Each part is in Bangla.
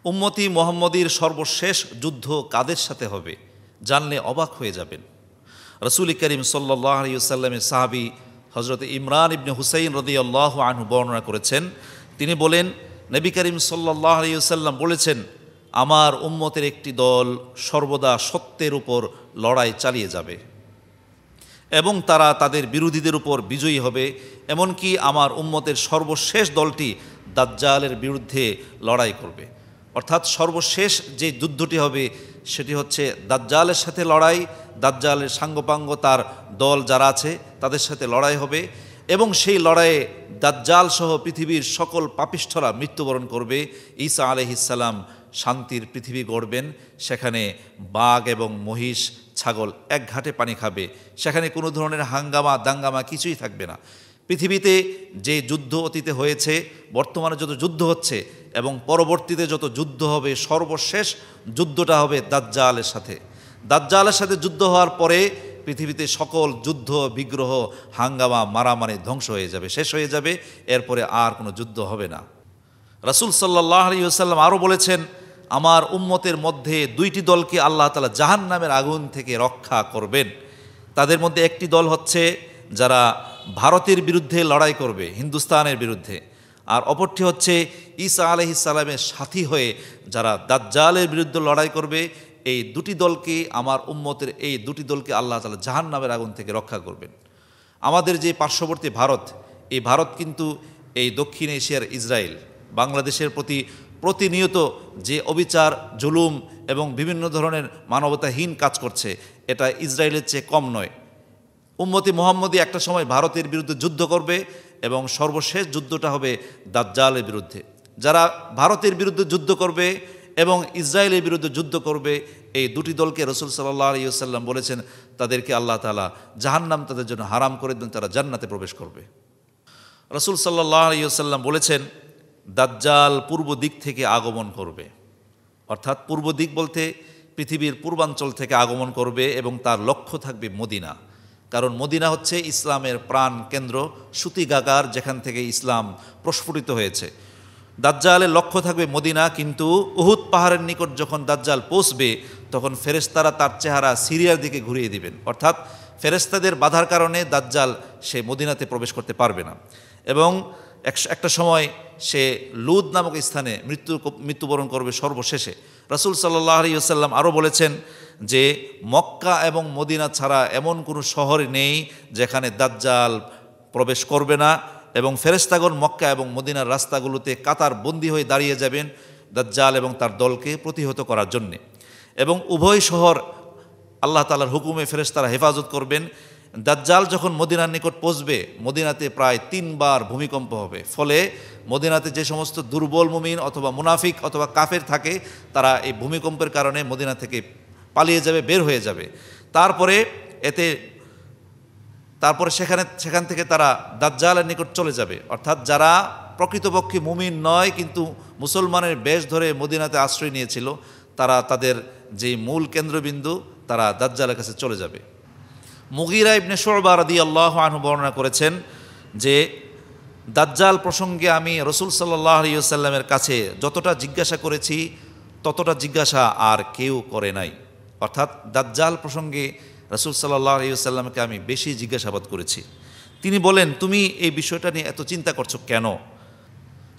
উম্মতি মুহাম্মদীর সর্বশেষ যুদ্ধ কাদের সাথে হবে জানলে অবাক হয়ে যাবেন। রাসূল করিম সাল্লাল্লাহু আলাইহি ওয়াসাল্লামের সাহাবী হযরত ইমরান ইবনে হুসাইন রাদিয়াল্লাহু আনহু বর্ণনা করেছেন, তিনি বলেন, নবী করিম সাল্লাল্লাহু আলাইহি ওয়াসাল্লাম বলেছেন, আমার উম্মতের একটি দল সর্বদা সত্যের উপর লড়াই চালিয়ে যাবে এবং তারা তাদের বিরোধীদের উপর বিজয়ী হবে। এমনকি আমার উম্মতের সর্বশেষ দলটি দাজ্জালের বিরুদ্ধে লড়াই করবে। অর্থাৎ সর্বশেষ যে যুদ্ধটি হবে সেটি হচ্ছে দাজ্জালের সাথে লড়াই। দাজ্জালের সাঙ্গপাঙ্গ তার দল যারা আছে তাদের সাথে লড়াই হবে এবং সেই লড়াইয়ে দাজ্জাল সহ পৃথিবীর সকল পাপিষ্ঠরা মৃত্যুবরণ করবে। ঈসা আলাইহিস সালাম শান্তির পৃথিবী গড়বেন, সেখানে বাঘ এবং মহিষ ছাগল এক ঘাটে পানি খাবে, সেখানে কোনো ধরনের হাঙ্গামা দাঙ্গামা কিছুই থাকবে না। পৃথিবীতে যে যুদ্ধ অতীতে হয়েছে, বর্তমানে যত যুদ্ধ হচ্ছে এবং পরবর্তীতে যত যুদ্ধ হবে, সর্বশেষ যুদ্ধটা হবে দাজ্জালের সাথে। দাজ্জালের সাথে যুদ্ধ হওয়ার পরে পৃথিবীতে সকল যুদ্ধ বিগ্রহ হাঙ্গামা মারামারি ধ্বংস হয়ে যাবে, শেষ হয়ে যাবে, এরপরে আর কোনো যুদ্ধ হবে না। রাসূল সাল্লাল্লাহু আলাইহি ওয়াসাল্লাম আরও বলেছেন, আমার উম্মতের মধ্যে দুইটি দলকে আল্লাহ তাআলা জাহান্নামের আগুন থেকে রক্ষা করবেন। তাদের মধ্যে একটি দল হচ্ছে যারা ভারতের বিরুদ্ধে লড়াই করবে, হিন্দুস্তানের বিরুদ্ধে, আর অপরটি হচ্ছে ঈসা আলাইহিস সালামের সাথী হয়ে যারা দাজ্জালের বিরুদ্ধে লড়াই করবে। এই দুটি দলকে, আমার উম্মতের এই দুটি দলকে আল্লাহ তাআলা জাহান্নামের আগুন থেকে রক্ষা করবেন। আমাদের যে পার্শ্ববর্তী ভারত, এই ভারত কিন্তু এই দক্ষিণ এশিয়ার ইসরায়েল, বাংলাদেশের প্রতি প্রতিনিয়ত যে অবিচার, জুলুম এবং বিভিন্ন ধরনের মানবতাহীন কাজ করছে, এটা ইসরায়েলের চেয়ে কম নয়। উম্মতি মুহাম্মদী একটা সময় ভারতের বিরুদ্ধে যুদ্ধ করবে এবং সর্বশেষ যুদ্ধটা হবে দাজ্জালের বিরুদ্ধে। যারা ভারতের বিরুদ্ধে যুদ্ধ করবে এবং ইসরায়েলের বিরুদ্ধে যুদ্ধ করবে, এই দুটি দলকে রাসূল সাল্লাল্লাহু আলাইহি ওয়াসাল্লাম বলেছেন তাদেরকে আল্লাহ তাআলা জাহান্নাম তাদের জন্য হারাম করে দেন, তারা জান্নাতে প্রবেশ করবে। রাসূল সাল্লাল্লাহু আলাইহি ওয়াসাল্লাম বলেছেন, দাজ্জাল পূর্ব দিক থেকে আগমন করবে। অর্থাৎ পূর্ব দিক বলতে পৃথিবীর পূর্বাঞ্চল থেকে আগমন করবে এবং তার লক্ষ্য থাকবে মদিনা। কারণ মদিনা হচ্ছে ইসলামের প্রাণ কেন্দ্র, সুতিগাগার, যেখান থেকে ইসলাম প্রস্ফুটিত হয়েছে। দাজ্জালের লক্ষ্য থাকবে মদিনা, কিন্তু উহুদ পাহাড়ের নিকট যখন দাজ্জাল পৌঁছবে তখন ফেরেশতারা তার চেহারা সিরিয়ার দিকে ঘুরিয়ে দিবেন। অর্থাৎ ফেরেশতাদের বাধার কারণে দাজ্জাল সে মদিনাতে প্রবেশ করতে পারবে না এবং একটা সময় সে লুদ নামক স্থানে মৃত্যুবরণ করবে সর্বশেষে। রাসূল সাল্লাল্লাহু আলাইহি ওয়াসাল্লাম আরও বলেছেন যে মক্কা এবং মদিনা ছাড়া এমন কোনো শহর নেই যেখানে দাজ্জাল প্রবেশ করবে না, এবং ফেরেশতাগণ মক্কা এবং মদিনার রাস্তাগুলোতে কাতার বন্দী হয়ে দাঁড়িয়ে যাবেন দাজ্জাল এবং তার দলকে প্রতিহত করার জন্যে। এবং উভয় শহর আল্লাহ তাআলার হুকুমে ফেরেশতারা হেফাজত করবেন। দাজ্জাল যখন মদিনার নিকট পৌঁছবে, মদিনাতে প্রায় 3 বার ভূমিকম্প হবে। ফলে মদিনাতে যে সমস্ত দুর্বল মুমিন অথবা মুনাফিক অথবা কাফের থাকে, তারা এই ভূমিকম্পের কারণে মদিনা থেকে পালিয়ে যাবে, বের হয়ে যাবে। তারপরে সেখান থেকে তারা দাজ্জালের নিকট চলে যাবে। অর্থাৎ যারা প্রকৃতপক্ষে মুমিন নয় কিন্তু মুসলমানের বেশ ধরে মদিনাতে আশ্রয় নিয়েছিল, তারা তাদের যে মূল কেন্দ্রবিন্দু, তারা দাজ্জালের কাছে চলে যাবে। মুগীরা ইবনে শুবা রাদিয়াল্লাহু আনহু বর্ণনা করেছেন যে দাজ্জাল প্রসঙ্গে আমি রাসূল সাল্লাল্লাহু আলাইহি ওয়াসাল্লামের কাছে যতটা জিজ্ঞাসা করেছি ততটা জিজ্ঞাসা আর কেউ করে নাই। অর্থাৎ দাজ্জাল প্রসঙ্গে রাসূল সাল্লাল্লাহু আলাইহি ওয়াসাল্লামকে আমি বেশি জিজ্ঞাসাবাদ করেছি। তিনি বলেন, তুমি এই বিষয়টা নিয়ে এত চিন্তা করছো কেন?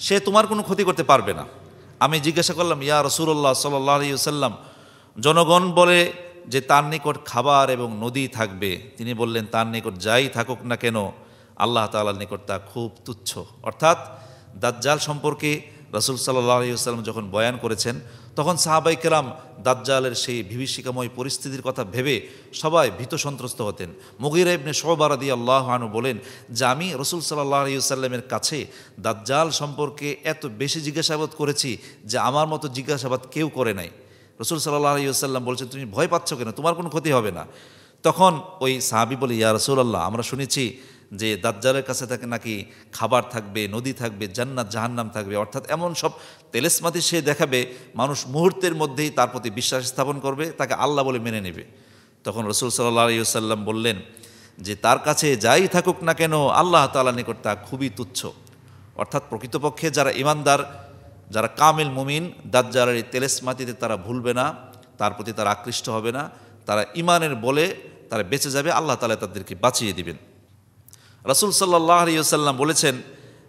সে তোমার কোনো ক্ষতি করতে পারবে না। আমি জিজ্ঞাসা করলাম, ইয়া রাসূলুল্লাহ সাল্লাল্লাহু আলাইহি ওয়াসাল্লাম, জনগণ বলে যে তার নিকট খাবার এবং নদী থাকবে। তিনি বললেন, তার নিকট যাই থাকুক না কেন, আল্লাহ তাআলার নিকট তা খুব তুচ্ছ। অর্থাৎ দাজ্জাল সম্পর্কে রাসূল সাল্লাল্লাহু আলাইহি ওয়াসাল্লাম যখন বয়ান করেছেন, তখন সাহাবায়ে কেরাম দাজ্জালের সেই বিভীষিকাময় পরিস্থিতির কথা ভেবে সবাই ভীত সন্ত্রস্ত হতেন। মুগীরা ইবনে শুবা রাদিয়াল্লাহু আনহু বলেন যে আমি রাসূল সাল্লাল্লাহু আলাইহি ওয়াসাল্লামের কাছে দাজ্জাল সম্পর্কে এত বেশি জিজ্ঞাসাবাদ করেছি যে আমার মতো জিজ্ঞাসাবাদ কেউ করে নাই। রাসূল সাল্লাল্লাহু আলাইহি ওয়াসাল্লাম বলছেন, তুমি ভয় পাচ্ছ কেন? তোমার কোনো ক্ষতি হবে না। তখন ওই সাহাবী বলে, ইয়া রাসূলুল্লাহ, আমরা শুনেছি যে দাজ্জালের কাছে থাকে নাকি খাবার থাকবে, নদী থাকবে, জান্নাত জাহান্নাম থাকবে। অর্থাৎ এমন সব তেলেসমাতি সে দেখাবে, মানুষ মুহূর্তের মধ্যেই তার প্রতি বিশ্বাস স্থাপন করবে, তাকে আল্লাহ বলে মেনে নেবে। তখন রাসূল সাল্লাল্লাহু আলাইহি ওয়াসাল্লাম বললেন যে তার কাছে যাই থাকুক না কেন, আল্লাহ তাআলার নিকট তা খুবই তুচ্ছ। অর্থাৎ প্রকৃতপক্ষে যারা ঈমানদার, যারা কামিল মুমিন দাজ্জালের এই তেলেসমাতিতে তারা ভুলবে না, তার প্রতি তারা আকৃষ্ট হবে না, তারা ইমানের বলে তারা বেঁচে যাবে, আল্লাহ তাআলা তাদেরকে বাঁচিয়ে দিবেন। রাসূল সাল্লাল্লাহু আলাইহি ওয়াসাল্লাম বলেছেন,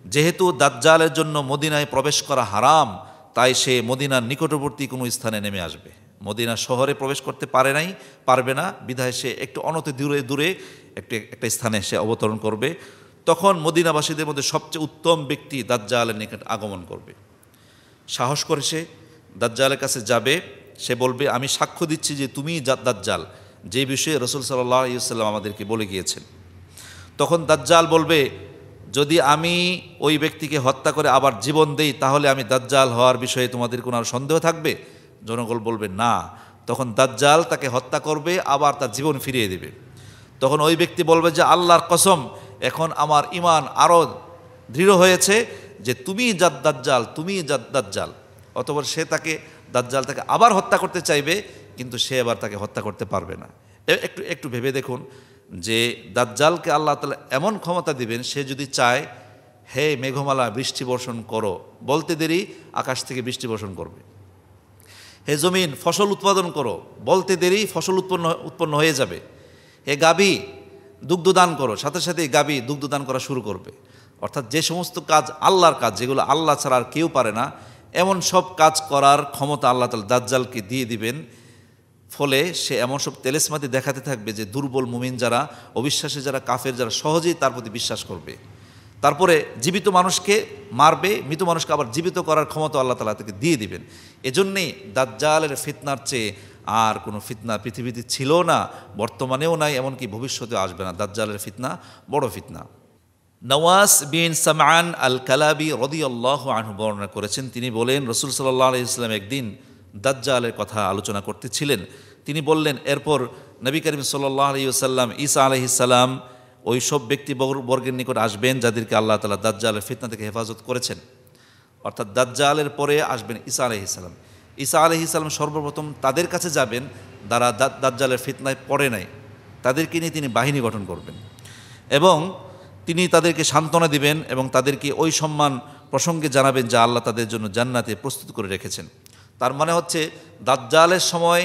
যেহেতু দাজ্জালের জন্য মদিনায় প্রবেশ করা হারাম, তাই সে মদিনার নিকটবর্তী কোনো স্থানে নেমে আসবে। মদিনা শহরে প্রবেশ করতে পারবে না, বিধায় সে একটু অনতি দূরে একটা স্থানে সে অবতরণ করবে। তখন মদিনাবাসীদের মধ্যে সবচেয়ে উত্তম ব্যক্তি দাজ্জালের নিকট আগমন করবে। সাহস করে সে দাজ্জালের কাছে যাবে, সে বলবে, আমি সাক্ষ্য দিচ্ছি যে তুমি দাজ্জাল, যে বিষয়ে রাসূল সাল্লাল্লাহু আলাইহি ওয়াসাল্লাম আমাদেরকে বলে গিয়েছেন। তখন দাজ্জাল বলবে, যদি আমি ওই ব্যক্তিকে হত্যা করে আবার জীবন দেই, তাহলে আমি দাজ্জাল হওয়ার বিষয়ে তোমাদের কোনো আর সন্দেহ থাকবে? জনগণ বলবে না। তখন দাজ্জাল তাকে হত্যা করবে, আবার তার জীবন ফিরিয়ে দেবে। তখন ওই ব্যক্তি বলবে যে আল্লাহর কসম, এখন আমার ঈমান আরও দৃঢ় হয়েছে যে তুমি দাজ্জাল। অতঃপর দাজ্জাল তাকে আবার হত্যা করতে চাইবে, কিন্তু সে আবার তাকে হত্যা করতে পারবে না। একটু ভেবে দেখুন যে দাজ্জালকে আল্লাহ তাআলা এমন ক্ষমতা দিবেন, সে যদি চায়, হে মেঘমালা বৃষ্টি বর্ষণ করো, বলতে দেরি আকাশ থেকে বৃষ্টি বর্ষণ করবে। হে জমিন ফসল উৎপাদন করো, বলতে দেরি ফসল উৎপন্ন হয়ে যাবে। হে গাভী দুগ্ধদান করো, সাথে সাথে গাভী দুগ্ধদান করা শুরু করবে। অর্থাৎ যে সমস্ত কাজ আল্লাহর কাজ, যেগুলো আল্লাহ ছাড়া আর কেউ পারে না, এমন সব কাজ করার ক্ষমতা আল্লাহ তাআলা দাজ্জালকে দিয়ে দিবেন। ফলে সে এমন সব তেলেসমাতি দেখাতে থাকবে যে দুর্বল মুমিন যারা, অবিশ্বাসী যারা, কাফের যারা, সহজেই তার প্রতি বিশ্বাস করবে। তারপরে জীবিত মানুষকে মারবে, মৃত মানুষকে আবার জীবিত করার ক্ষমতা আল্লাহ তাআলা তাকে দিয়ে দিবেন। এজন্যেই দাজ্জালের ফিতনার চেয়ে আর কোনো ফিতনা পৃথিবীতে ছিল না, বর্তমানেও নাই, এমনকি ভবিষ্যতেও আসবে না। দাজ্জালের ফিতনা বড় ফিতনা। নওয়াস বিন সামআন আল কালাবি রাদিয়াল্লাহু আনহু বর্ণনা করেছেন, তিনি বলেন, রাসূল সাল্লাল্লাহু আলাইহি ওয়াসাল্লাম একদিন দাজ্জালের কথা আলোচনা করতেছিলেন। তিনি বললেন, এরপর নবী করিম সাল্লাল্লাহু আলাইহি ওয়াসাল্লাম ঈসা আলাইহিস সালাম ওই সব ব্যক্তিবর্গের নিকট আসবেন যাদেরকে আল্লাহ তাআলা দাজ্জালের ফিতনা থেকে হেফাজত করেছেন। অর্থাৎ দাজ্জালের পরে আসবেন ঈসা আলাইহিস সালাম। ঈসা আলাইহিস সালাম সর্বপ্রথম তাদের কাছে যাবেন যারা দাজ্জালের ফিতনায় পড়ে নাই, তাদেরকে নিয়ে তিনি বাহিনী গঠন করবেন এবং তিনি তাদেরকে সান্ত্বনা দিবেন এবং তাদেরকে ওই সম্মান প্রসঙ্গে জানাবেন যা আল্লাহ তাদের জন্য জান্নাতে প্রস্তুত করে রেখেছেন। তার মানে হচ্ছে দাজ্জালের সময়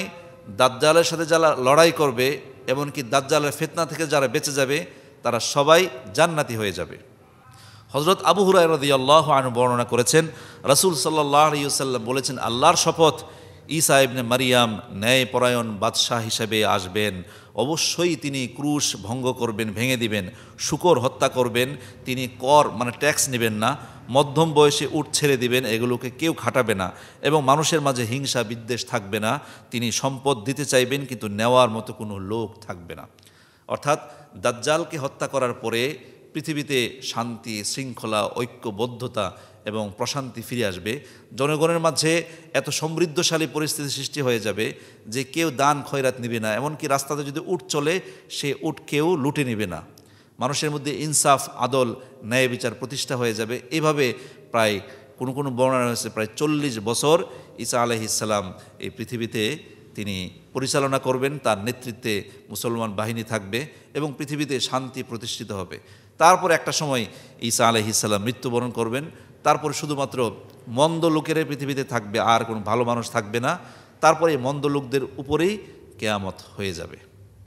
দাজ্জালের সাথে যারা লড়াই করবে, এমনকি দাজ্জালের ফিতনা থেকে যারা বেঁচে যাবে, তারা সবাই জান্নাতি হয়ে যাবে। হযরত আবু হুরায়রা রাদিয়াল্লাহু আনহু বর্ণনা করেছেন, রাসূল সাল্লাল্লাহু আলাইহি ওয়াসাল্লাম বলেছেন, আল্লাহর শপথ, ঈসা ইবনে মারিয়াম ন্যায়পরায়ণ বাদশাহ হিসেবে আসবেন। অবশ্যই তিনি ক্রুশ ভঙ্গ করবেন, ভেঙে দিবেন, শূকর হত্যা করবেন, তিনি কর মানে ট্যাক্স নেবেন না, মধ্যম বয়সে উট ছেড়ে দিবেন, এগুলোকে কেউ খাটাবে না, এবং মানুষের মাঝে হিংসা বিদ্বেষ থাকবে না। তিনি সম্পদ দিতে চাইবেন, কিন্তু নেওয়ার মতো কোনো লোক থাকবে না। অর্থাৎ দাজ্জালকে হত্যা করার পরে পৃথিবীতে শান্তি, শৃঙ্খলা, ঐক্যবদ্ধতা এবং প্রশান্তি ফিরে আসবে। জনগণের মাঝে এত সমৃদ্ধশালী পরিস্থিতি সৃষ্টি হয়ে যাবে যে কেউ দান খয়রাত নেবে না, এমনকি রাস্তাতে যদি উট চলে, সে উট কেউ লুটে নেবে না। মানুষের মধ্যে ইনসাফ, আদল, ন্যায় বিচার প্রতিষ্ঠা হয়ে যাবে। এভাবে প্রায় কোনো বর্ণনা হয়েছে প্রায় 40 বছর ঈসা আলাইহিস সালাম এই পৃথিবীতে তিনি পরিচালনা করবেন। তার নেতৃত্বে মুসলমান বাহিনী থাকবে এবং পৃথিবীতে শান্তি প্রতিষ্ঠিত হবে। তারপর একটা সময় ঈসা আলাইহিস সালাম মৃত্যুবরণ করবেন। তারপর শুধুমাত্র মন্দ লোকেরাই পৃথিবীতে থাকবে, আর কোনো ভালো মানুষ থাকবে না। তারপরে মন্দ লোকদের উপরেই কিয়ামত হয়ে যাবে।